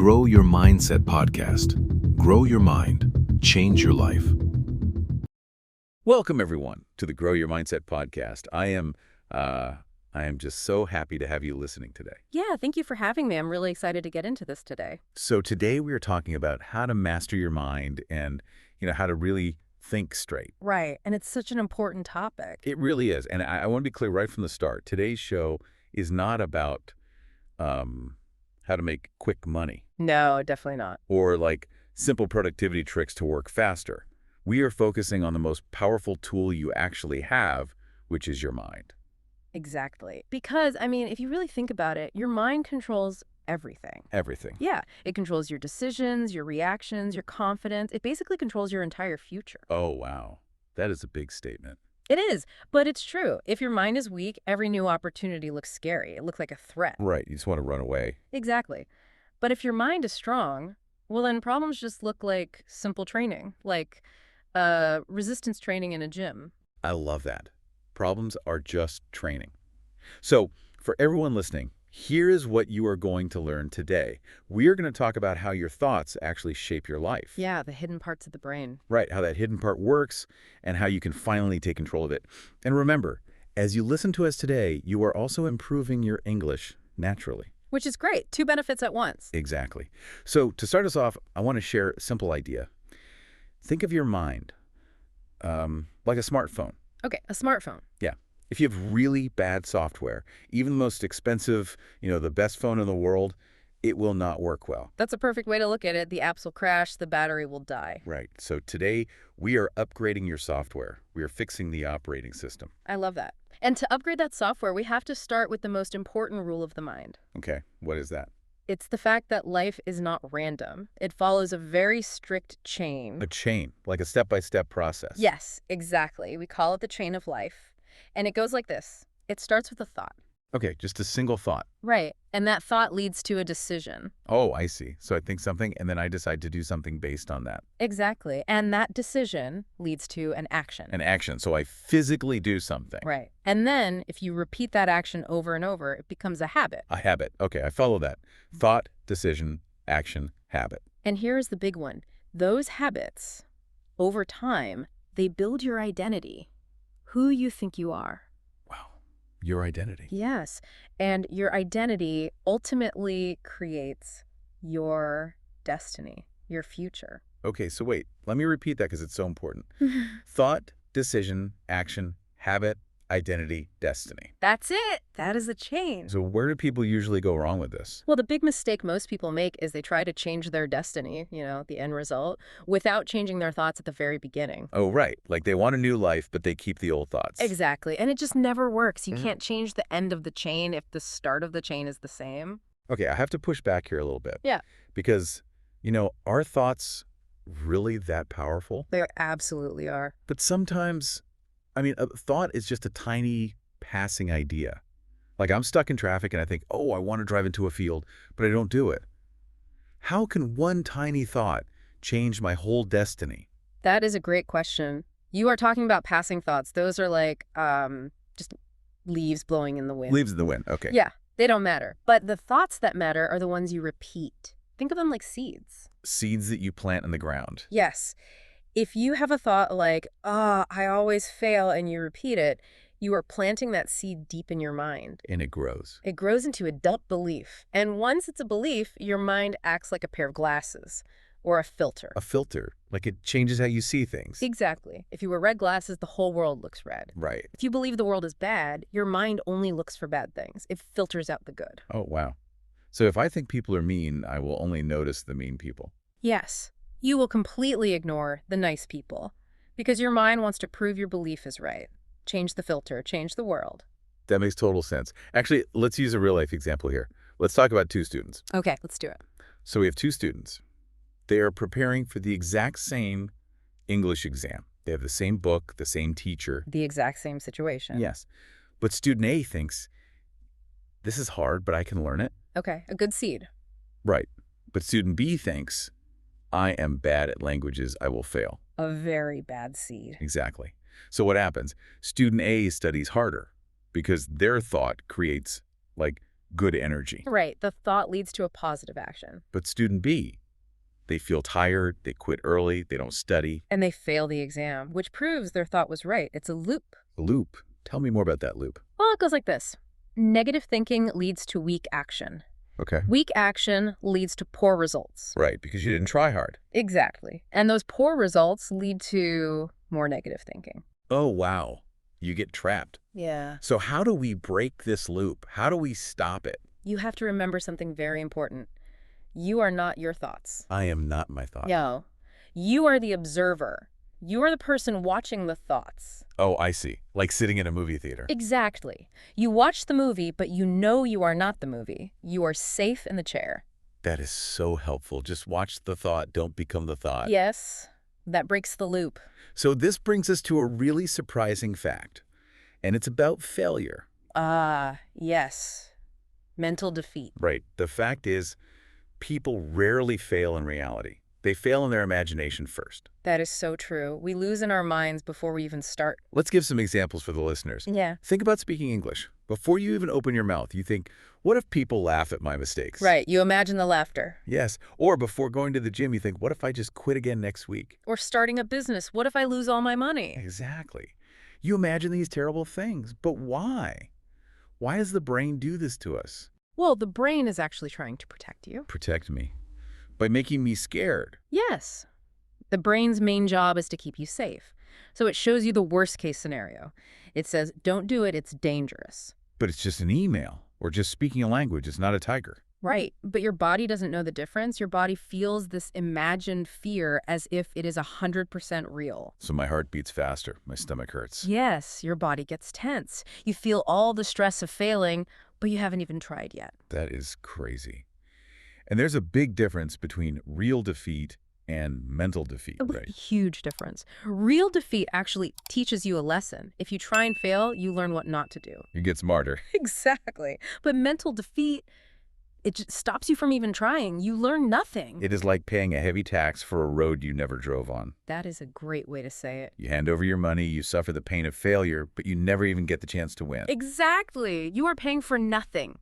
Grow Your Mindset podcast. Grow your mind. Change your life. Welcome, everyone, to the Grow Your Mindset podcast. I am just so happy to have you listening today. Yeah, thank you for having me. I'm really excited to get into this today. So today we are talking about how to master your mind and, how to really think straight. Right, and it's such an important topic. It really is. And I want to be clear right from the start. Today's show is not about how to make quick money No, definitely not. or like simple productivity tricks to work faster. We are focusing on the most powerful tool you actually have, which is your mind. Exactly. Because, if you really think about it, your mind controls everything. Everything. Yeah, it controls your decisions, your reactions, your confidence. It basically controls your entire future. Oh, wow. That is a big statement. It is, but it's true. If your mind is weak, every new opportunity looks scary. It looks like a threat. Right. You just want to run away. Exactly. But if your mind is strong, well, then problems just look like simple training, like resistance training in a gym. I love that. Problems are just training. So, for everyone listening, here is what you are going to learn today. We are going to talk about how your thoughts actually shape your life. Yeah, the hidden parts of the brain. Right, how that hidden part works and how you can finally take control of it. And remember, as you listen to us today, you are also improving your English naturally. Which is great. Two benefits at once. Exactly. So, to start us off, I want to share a simple idea. Think of your mind like a smartphone. Okay, a smartphone. Yeah. If you have really bad software, even the most expensive, the best phone in the world, it will not work well. That's a perfect way to look at it. The apps will crash, the battery will die. Right. So today, we are upgrading your software. We are fixing the operating system. I love that. And to upgrade that software, we have to start with the most important rule of the mind. Okay. What is that? It's the fact that life is not random. It follows a very strict chain. A chain, like a step-by-step process. Yes, exactly. We call it the chain of life. And it goes like this. It starts with a thought. Okay, just a single thought. Right. And that thought leads to a decision. Oh, I see. So I think something, and then I decide to do something based on that. Exactly. And that decision leads to an action. An action. So I physically do something. Right. And then if you repeat that action over and over, it becomes a habit. A habit. Okay, I follow that. Thought, decision, action, habit. And here's the big one. Those habits, over time, they build your identity, who you think you are. Wow. Your identity. Yes. And your identity ultimately creates your destiny, your future. Okay, so wait. Let me repeat that because it's so important. Thought, decision, action, habit, identity, destiny. That's it. That is a chain. So where do people usually go wrong with this? Well, the big mistake most people make is they try to change their destiny, the end result, without changing their thoughts at the very beginning. Oh, right. Like they want a new life, but they keep the old thoughts. Exactly. And it just never works. You can't change the end of the chain if the start of the chain is the same. Okay, I have to push back here a little bit. Yeah. Because, are thoughts really that powerful? They absolutely are. But sometimes, a thought is just a tiny passing idea. Like I'm stuck in traffic and I think, oh, I want to drive into a field, but I don't do it. How can one tiny thought change my whole destiny? That is a great question. You are talking about passing thoughts. Those are like just leaves blowing in the wind. Leaves in the wind. Okay. Yeah, they don't matter. But the thoughts that matter are the ones you repeat. Think of them like seeds. Seeds that you plant in the ground. Yes. If you have a thought like, I always fail, and you repeat it, you are planting that seed deep in your mind. And it grows. It grows into adult belief. And once it's a belief, your mind acts like a pair of glasses or a filter. A filter. Like it changes how you see things. Exactly. If you wear red glasses, the whole world looks red. Right. If you believe the world is bad, your mind only looks for bad things. It filters out the good. Oh, wow. So if I think people are mean, I will only notice the mean people. Yes. You will completely ignore the nice people because your mind wants to prove your belief is right. Change the filter, change the world. That makes total sense. Actually, let's use a real-life example here. Let's talk about two students. Okay, let's do it. So we have two students. They are preparing for the exact same English exam. They have the same book, the same teacher. The exact same situation. Yes. But student A thinks, this is hard, but I can learn it. Okay, a good seed. Right. But student B thinks, I am bad at languages, I will fail. A very bad seed. Exactly. So what happens? Student A studies harder because their thought creates, like, good energy. Right, the thought leads to a positive action. But student B, they feel tired, they quit early, they don't study. And they fail the exam, which proves their thought was right. It's a loop. A loop. Tell me more about that loop. Well, it goes like this. Negative thinking leads to weak action. Okay. Weak action leads to poor results. Right, because you didn't try hard. Exactly. And those poor results lead to more negative thinking. Oh, wow. You get trapped. Yeah. So how do we break this loop? How do we stop it? You have to remember something very important. You are not your thoughts. I am not my thought. No. You are the observer. You are the person watching the thoughts. Oh, I see. Like sitting in a movie theater. Exactly. You watch the movie, but you know you are not the movie. You are safe in the chair. That is so helpful. Just watch the thought. Don't become the thought. Yes, that breaks the loop. So this brings us to a really surprising fact, and it's about failure. Ah, yes. Mental defeat. Right. The fact is, people rarely fail in reality. They fail in their imagination first. That is so true. We lose in our minds before we even start. Let's give some examples for the listeners. Yeah. Think about speaking English. Before you even open your mouth, you think, what if people laugh at my mistakes? Right. You imagine the laughter. Yes. Or before going to the gym, you think, what if I just quit again next week? Or starting a business. What if I lose all my money? Exactly. You imagine these terrible things, but why? Why does the brain do this to us? Well, the brain is actually trying to protect you. Protect me. By making me scared. Yes. The brain's main job is to keep you safe. So it shows you the worst case scenario. It says, don't do it, it's dangerous. But it's just an email or just speaking a language. It's not a tiger. Right, but your body doesn't know the difference. Your body feels this imagined fear as if it is 100% real. So my heart beats faster. My stomach hurts. Yes, your body gets tense. You feel all the stress of failing, but you haven't even tried yet. That is crazy. And there's a big difference between real defeat and mental defeat, right? Huge difference. Real defeat actually teaches you a lesson. If you try and fail, you learn what not to do. You get smarter. Exactly. But mental defeat, it just stops you from even trying. You learn nothing. It is like paying a heavy tax for a road you never drove on. That is a great way to say it. You hand over your money, you suffer the pain of failure, but you never even get the chance to win. Exactly. You are paying for nothing.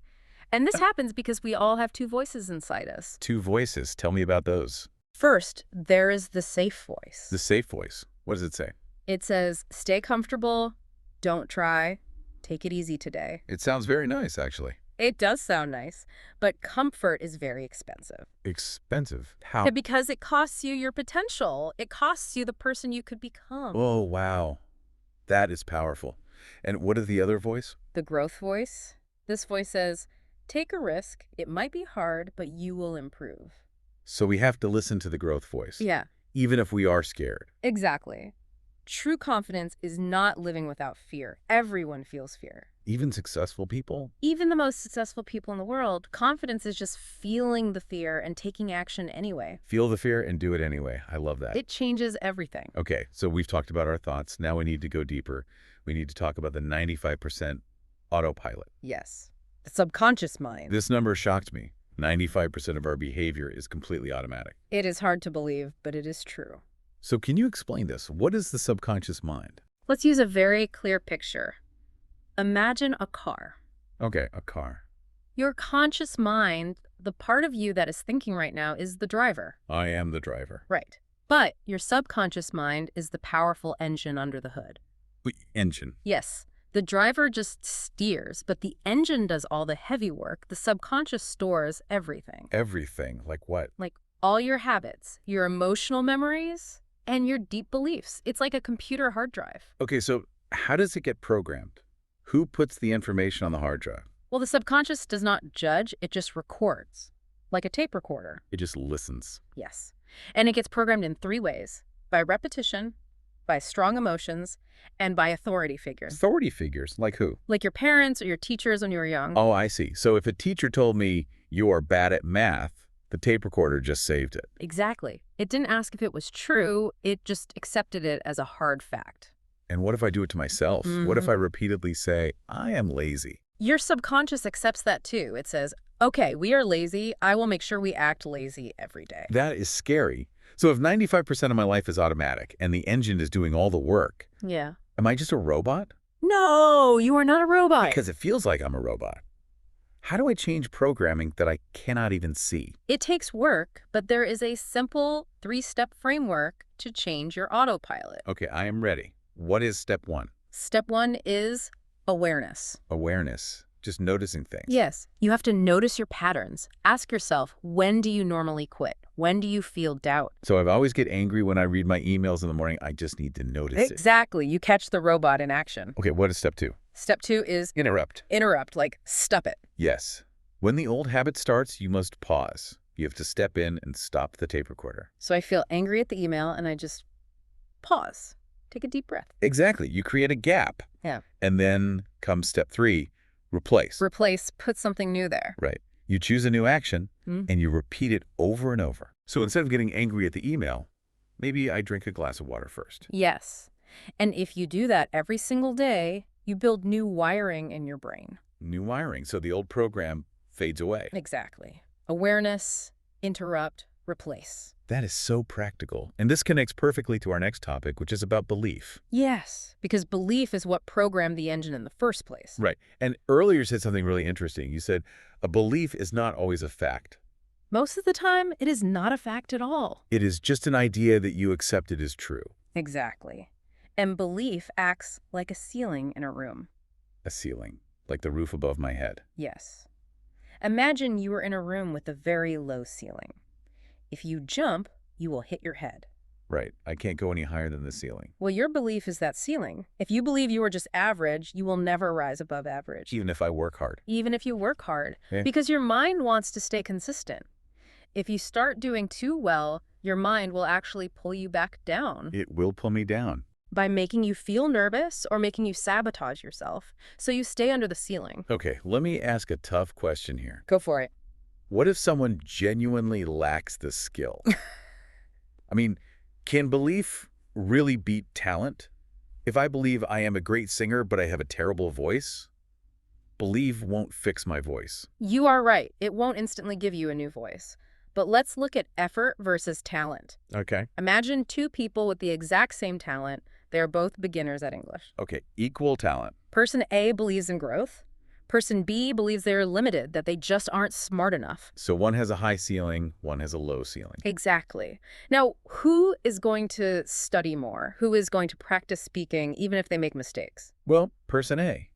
And this happens because we all have two voices inside us. Two voices. Tell me about those. First, there is the safe voice. The safe voice. What does it say? It says, stay comfortable, don't try, take it easy today. It sounds very nice, actually. It does sound nice, but comfort is very expensive. Expensive? How? Yeah, because it costs you your potential. It costs you the person you could become. Oh, wow. That is powerful. And what is the other voice? The growth voice. This voice says, take a risk. It might be hard, but you will improve. So we have to listen to the growth voice. Yeah, Even if we are scared. exactly. True confidence is not living without fear. Everyone feels fear. Even successful people? Even the most successful people in the world, confidence is just feeling the fear and taking action anyway. Feel the fear and do it anyway. I love that. It changes everything. Okay, so we've talked about our thoughts. Now we need to go deeper. We need to talk about the 95% autopilot. Yes. The subconscious mind. This number shocked me. 95% of our behavior is completely automatic. It is hard to believe, but it is true. So can you explain this? What is the subconscious mind? Let's use a very clear picture. Imagine a car. Okay, a car. Your conscious mind, the part of you that is thinking right now, is the driver. I am the driver. Right. But your subconscious mind is the powerful engine under the hood. Engine. Yes. The driver just steers, but the engine does all the heavy work. The subconscious stores everything. Everything. Like what? Like all your habits, your emotional memories, and your deep beliefs. It's like a computer hard drive. Okay, so how does it get programmed? Who puts the information on the hard drive? Well, the subconscious does not judge, it just records. Like a tape recorder. It just listens. Yes. And it gets programmed in 3 ways. By repetition, by strong emotions, and by authority figures. Authority figures? Like who? Like your parents or your teachers when you were young. Oh, I see. So if a teacher told me you are bad at math, the tape recorder just saved it. Exactly. It didn't ask if it was true, it just accepted it as a hard fact. And what if I do it to myself? What if I repeatedly say, I am lazy? Your subconscious accepts that too. It says, okay, we are lazy. I will make sure we act lazy every day. That is scary. So if 95% of my life is automatic and the engine is doing all the work, Yeah. am I just a robot? No, you are not a robot. Because it feels like I'm a robot. How do I change programming that I cannot even see? It takes work, but there is a simple 3-step framework to change your autopilot. Okay, I am ready. What is step one? Step 1 is awareness. Awareness. Just noticing things. Yes, you have to notice your patterns. Ask yourself, when do you normally quit? When do you feel doubt? So if I always get angry when I read my emails in the morning, I just need to notice it. Exactly. You catch the robot in action. Okay, what is step two? Step 2 is Interrupt. interrupt, like stop it. Yes. When the old habit starts, you must pause. You have to step in and stop the tape recorder. So I feel angry at the email and I just pause. Take a deep breath. Exactly. You create a gap. Yeah. And then comes step 3, replace. Replace, put something new there. Right. You choose a new action Hmm. and you repeat it over and over. So instead of getting angry at the email, maybe I drink a glass of water first. Yes. And if you do that every single day, you build new wiring in your brain. New wiring. So the old program fades away. Exactly. Awareness, interrupt, replace. That is so practical. And this connects perfectly to our next topic, which is about belief. Yes, because belief is what programmed the engine in the first place. Right. And earlier you said something really interesting. You said a belief is not always a fact. Most of the time, it is not a fact at all. It is just an idea that you accepted as true. Exactly. And belief acts like a ceiling in a room. A ceiling, like the roof above my head. Yes. Imagine you were in a room with a very low ceiling. If you jump, you will hit your head. Right. I can't go any higher than the ceiling. Well, your belief is that ceiling. If you believe you are just average, you will never rise above average. Even if I work hard. Even if you work hard. Yeah. Because your mind wants to stay consistent. If you start doing too well, your mind will actually pull you back down It will pull me down. by making you feel nervous or making you sabotage yourself, so you stay under the ceiling. Okay, let me ask a tough question here. Go for it. What if someone genuinely lacks the skill? I mean, can belief really beat talent? If I believe I am a great singer, but I have a terrible voice, belief won't fix my voice. You are right. It won't instantly give you a new voice. But let's look at effort versus talent. Okay. Imagine two people with the exact same talent. They are both beginners at English. Okay, equal talent. Person A believes in growth. Person B believes they are limited, that they just aren't smart enough. So one has a high ceiling, one has a low ceiling. Exactly. Now, who is going to study more? Who is going to practice speaking even if they make mistakes? Well, person A,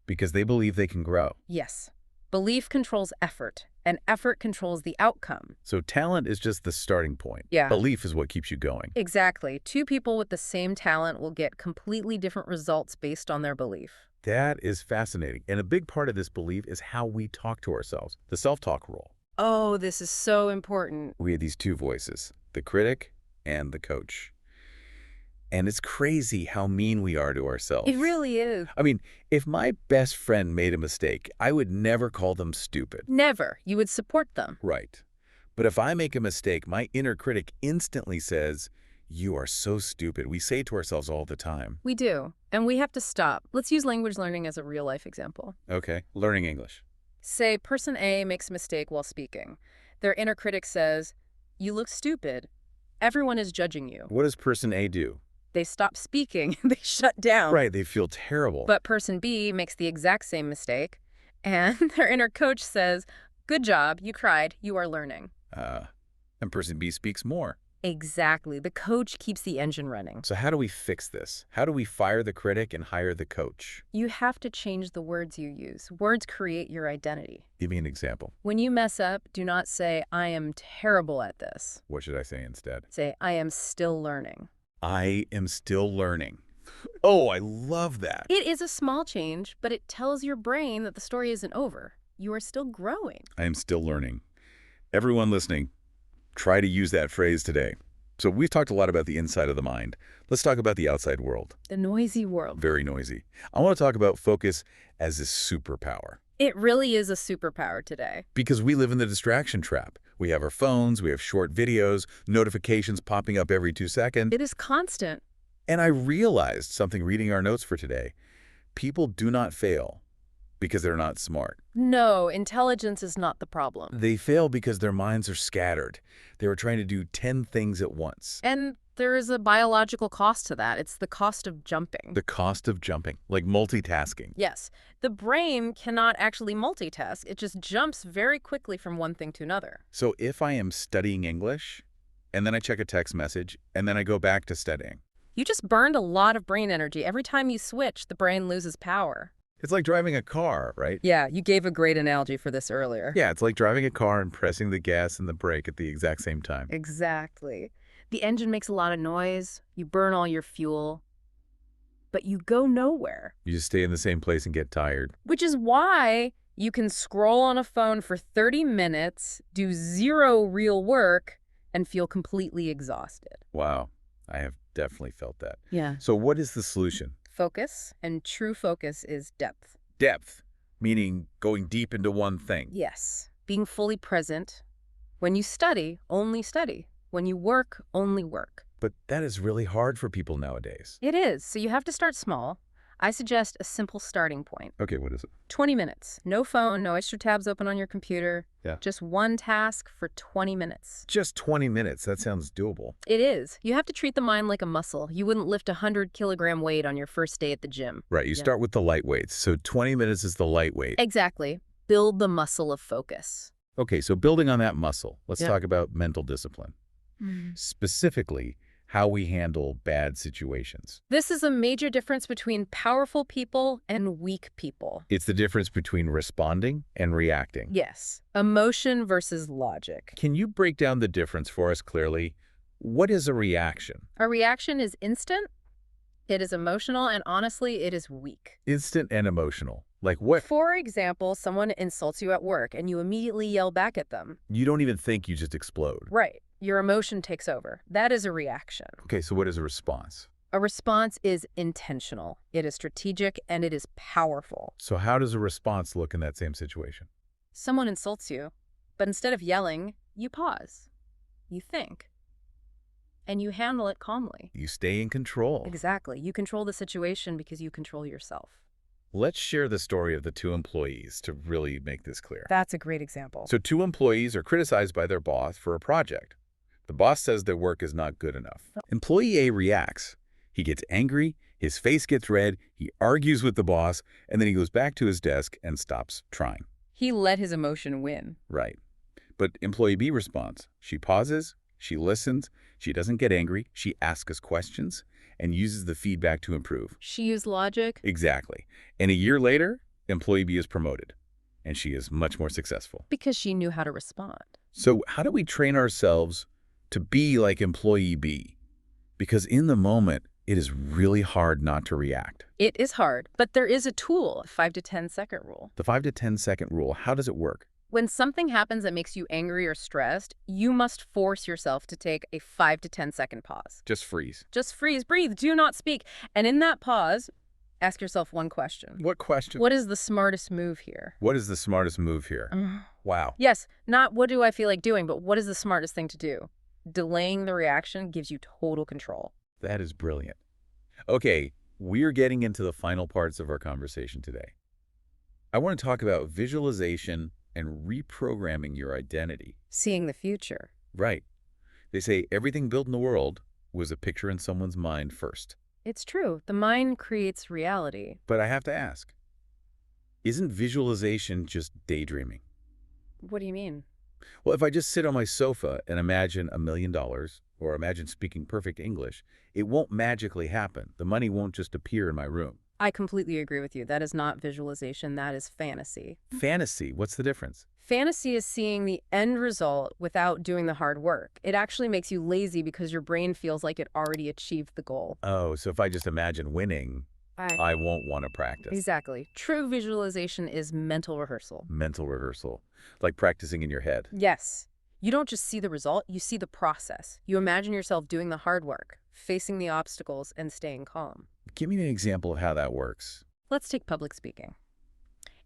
because they believe they can grow. Yes. Belief controls effort, and effort controls the outcome. So talent is just the starting point. Yeah. Belief is what keeps you going. Exactly. Two people with the same talent will get completely different results based on their belief. That is fascinating. And a big part of this belief is how we talk to ourselves, the self-talk rule. Oh, this is so important. We have these two voices, the critic and the coach. And it's crazy how mean we are to ourselves. It really is. I mean, if my best friend made a mistake, I would never call them stupid. Never. You would support them. Right. But if I make a mistake, my inner critic instantly says, "You are so stupid." We say it to ourselves all the time. We do. And we have to stop. Let's use language learning as a real-life example. Okay, learning English. Say person A makes a mistake while speaking. Their inner critic says, "You look stupid. Everyone is judging you." What does person A do? They stop speaking. They shut down. Right, they feel terrible. But person B makes the exact same mistake, and their inner coach says, "Good job. You cried. You are learning." And person B speaks more. Exactly. The coach keeps the engine running. So how do we fix this? How do we fire the critic and hire the coach? You have to change the words you use. Words create your identity. Give me an example. When you mess up, do not say, "I am terrible at this." What should I say instead? Say, "I am still learning." I am still learning. Oh, I love that. It is a small change, but it tells your brain that the story isn't over. You are still growing. I am still learning. Everyone listening, try to use that phrase today. So we've talked a lot about the inside of the mind. Let's talk about the outside world. The noisy world. Very noisy. I want to talk about focus as a superpower. It really is a superpower today. Because we live in the distraction trap. We have our phones, we have short videos, notifications popping up every 2 seconds. It is constant. And I realized something reading our notes for today. People do not fail because they're not smart. No, intelligence is not the problem. They fail because their minds are scattered. They were trying to do 10 things at once. And there is a biological cost to that. It's the cost of jumping. The cost of jumping, like multitasking. Yes. The brain cannot actually multitask. It just jumps very quickly from one thing to another. So if I am studying English, and then I check a text message, and then I go back to studying. You just burned a lot of brain energy. Every time you switch, the brain loses power. It's like driving a car, right? Yeah, you gave a great analogy for this earlier. Yeah, it's like driving a car and pressing the gas and the brake at the exact same time. Exactly. The engine makes a lot of noise. You burn all your fuel. But you go nowhere. You just stay in the same place and get tired. Which is why you can scroll on a phone for 30 minutes, do zero real work, and feel completely exhausted. Wow, I have definitely felt that. Yeah. So what is the solution? Focus, and true focus is depth. Depth, meaning going deep into one thing. Yes. Being fully present. When you study, only study. When you work, only work. But that is really hard for people nowadays. It is, so you have to start small. I suggest a simple starting point. Okay, what is it? 20 minutes. No phone, no extra tabs open on your computer. Yeah. Just one task for 20 minutes. Just 20 minutes. That sounds doable. It is. You have to treat the mind like a muscle. You wouldn't lift a 100-kilogram weight on your first day at the gym. Right, you start with the light weights. So 20 minutes is the light weight. Exactly. Build the muscle of focus. Okay, so building on that muscle, let's Yeah. talk about mental discipline. Specifically, how we handle bad situations. This is a major difference between powerful people and weak people. It's the difference between responding and reacting. Yes. Emotion versus logic. Can you break down the difference for us clearly? What is a reaction? A reaction is instant, it is emotional, and honestly, it is weak. Instant and emotional. Like what? For example, someone insults you at work and you immediately yell back at them. You don't even think, you just explode. Right. Your emotion takes over. That is a reaction. Okay, so what is a response? A response is intentional. It is strategic and it is powerful. So how does a response look in that same situation? Someone insults you, but instead of yelling, you pause. You think. And you handle it calmly. You stay in control. Exactly. You control the situation because you control yourself. Let's share the story of the two employees to really make this clear. That's a great example. So two employees are criticized by their boss for a project. The boss says their work is not good enough. Employee A reacts. He gets angry, his face gets red, he argues with the boss, and then he goes back to his desk and stops trying. He let his emotion win. Right. But employee B responds. She pauses, she listens, she doesn't get angry, she asks us questions, and uses the feedback to improve. She used logic. Exactly. And a year later, employee B is promoted, and she is much more successful. Because she knew how to respond. So how do we train ourselves to be like employee B? Because in the moment, it is really hard not to react. It is hard, but there is a tool, a 5 to 10 second rule. The 5 to 10 second rule, how does it work? When something happens that makes you angry or stressed, you must force yourself to take a 5 to 10 second pause. Just freeze. Just freeze, breathe, do not speak. And in that pause, ask yourself one question. What question? What is the smartest move here? What is the smartest move here? Wow. Yes, not what do I feel like doing, but what is the smartest thing to do? Delaying the reaction gives you total control. That is brilliant. Okay, we're getting into the final parts of our conversation today. I want to talk about visualization and reprogramming your identity. Seeing the future. Right. They say everything built in the world was a picture in someone's mind first. It's true. The mind creates reality. But I have to ask, isn't visualization just daydreaming? What do you mean? Well, if I just sit on my sofa and imagine $1 million or imagine speaking perfect English, it won't magically happen. The money won't just appear in my room. I completely agree with you. That is not visualization. That is fantasy. Fantasy, what's the difference? Fantasy is seeing the end result without doing the hard work. It actually makes you lazy because your brain feels like it already achieved the goal. Oh, so if I just imagine winning, I won't want to practice. Exactly. True visualization is mental rehearsal. Mental rehearsal, like practicing in your head. Yes. You don't just see the result, you see the process. You imagine yourself doing the hard work, facing the obstacles, and staying calm. Give me an example of how that works. Let's take public speaking.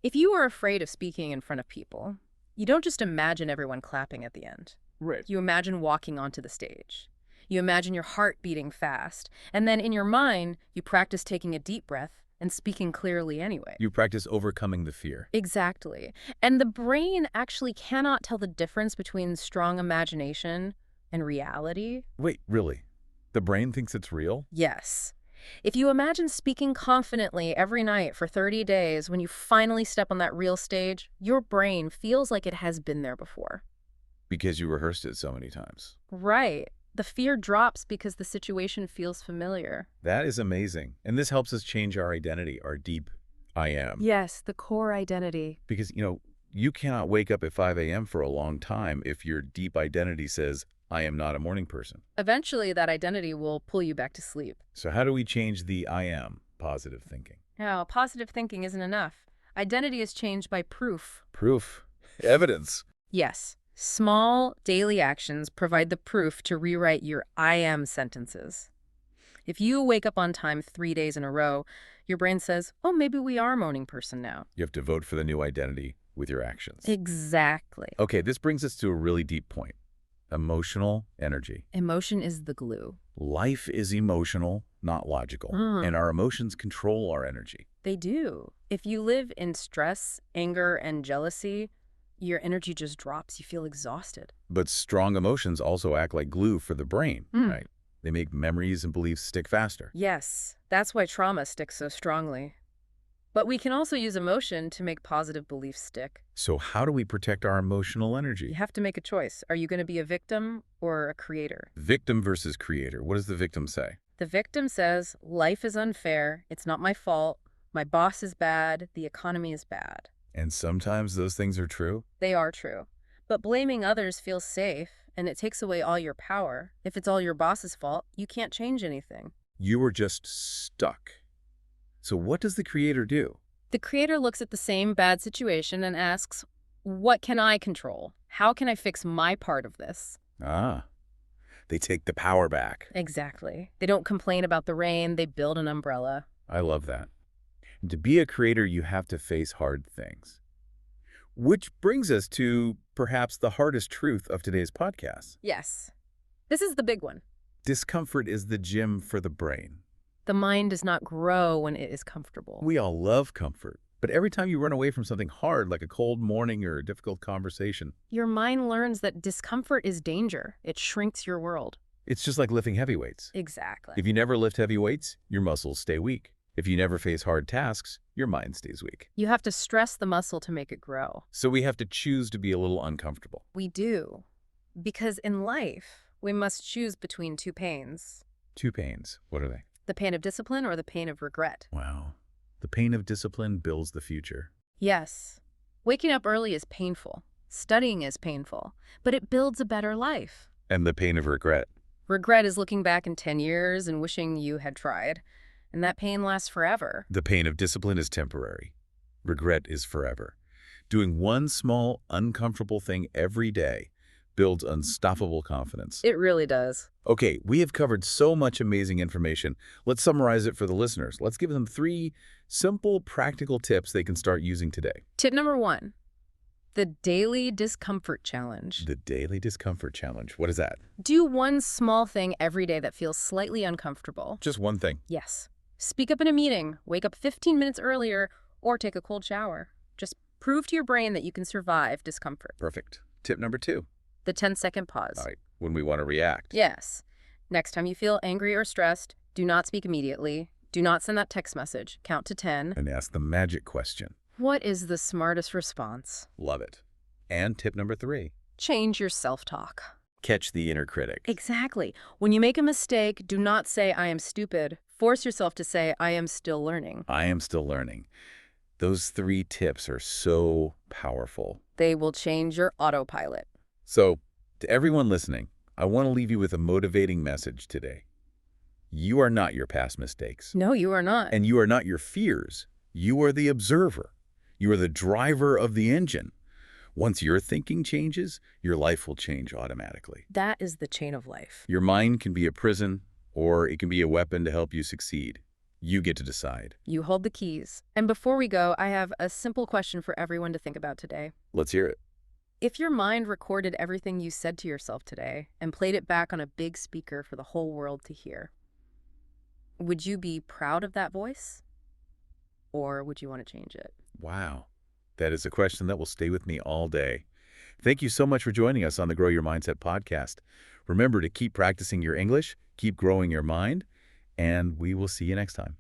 If you are afraid of speaking in front of people, you don't just imagine everyone clapping at the end. Right. You imagine walking onto the stage. You imagine your heart beating fast. And then in your mind, you practice taking a deep breath and speaking clearly anyway. You practice overcoming the fear. Exactly. And the brain actually cannot tell the difference between strong imagination and reality. Wait, really? The brain thinks it's real? Yes. If you imagine speaking confidently every night for 30 days, when you finally step on that real stage, your brain feels like it has been there before. Because you rehearsed it so many times. Right. The fear drops because the situation feels familiar. That is amazing. And this helps us change our identity, our deep I am. Yes, the core identity. Because, you cannot wake up at 5 a.m. for a long time if your deep identity says, I am not a morning person. Eventually, that identity will pull you back to sleep. So how do we change the I am positive thinking? Now, positive thinking isn't enough. Identity is changed by proof. Proof. Evidence. Yes. Small, daily actions provide the proof to rewrite your I am sentences. If you wake up on time 3 days in a row, your brain says, oh, maybe we are a morning person now. You have to vote for the new identity with your actions. Exactly. Okay, this brings us to a really deep point. Emotional energy. Emotion is the glue. Life is emotional, not logical. And our emotions control our energy. They do. If you live in stress, anger, and jealousy, your energy just drops. You feel exhausted. But strong emotions also act like glue for the brain, right? They make memories and beliefs stick faster. Yes, that's why trauma sticks so strongly. But we can also use emotion to make positive beliefs stick. So how do we protect our emotional energy? You have to make a choice. Are you going to be a victim or a creator? Victim versus creator. What does the victim say? The victim says, life is unfair. It's not my fault. My boss is bad. The economy is bad. And sometimes those things are true. They are true. But blaming others feels safe, and it takes away all your power. If it's all your boss's fault, you can't change anything. You were just stuck. So what does the creator do? The creator looks at the same bad situation and asks, what can I control? How can I fix my part of this? They take the power back. Exactly. They don't complain about the rain, they build an umbrella. I love that. And to be a creator, you have to face hard things. Which brings us to perhaps the hardest truth of today's podcast. Yes. This is the big one. Discomfort is the gym for the brain. The mind does not grow when it is comfortable. We all love comfort, but every time you run away from something hard, like a cold morning or a difficult conversation, Your mind learns that discomfort is danger. It shrinks your world. it's just like lifting heavy weights. Exactly. If you never lift heavy weights, your muscles stay weak. If you never face hard tasks, your mind stays weak. You have to stress the muscle to make it grow. So we have to choose to be a little uncomfortable. We do. Because in life, we must choose between two pains. Two pains. What are they? The pain of discipline or the pain of regret. Wow. The pain of discipline builds the future. Yes. Waking up early is painful. Studying is painful. But it builds a better life. And the pain of regret. Regret is looking back in 10 years and wishing you had tried. And that pain lasts forever. The pain of discipline is temporary. Regret is forever. Doing one small, uncomfortable thing every day builds unstoppable confidence. It really does. Okay, we have covered so much amazing information. Let's summarize it for the listeners. Let's give them 3 simple, practical tips they can start using today. Tip number 1, the daily discomfort challenge. The daily discomfort challenge. What is that? Do one small thing every day that feels slightly uncomfortable. Just one thing. Yes. Speak up in a meeting, wake up 15 minutes earlier, or take a cold shower. Just prove to your brain that you can survive discomfort. Perfect. Tip number 2. The 10-second pause. All right, when we want to react. Yes. Next time you feel angry or stressed, do not speak immediately. Do not send that text message. Count to 10. And ask the magic question. What is the smartest response? Love it. And tip number 3. Change your self-talk. Catch the inner critic. Exactly. When you make a mistake, do not say, I am stupid. Force yourself to say, I am still learning. I am still learning. Those 3 tips are so powerful. They will change your autopilot. So, to everyone listening, I want to leave you with a motivating message today. You are not your past mistakes. No, you are not. And you are not your fears. You are the observer. You are the driver of the engine. Once your thinking changes, your life will change automatically. That is the chain of life. Your mind can be a prison, or it can be a weapon to help you succeed. You get to decide. You hold the keys. And before we go, I have a simple question for everyone to think about today. Let's hear it. If your mind recorded everything you said to yourself today and played it back on a big speaker for the whole world to hear, would you be proud of that voice? Or would you want to change it? Wow. That is a question that will stay with me all day. Thank you so much for joining us on the Grow Your Mindset podcast. Remember to keep practicing your English, Keep growing your mind, and we will see you next time.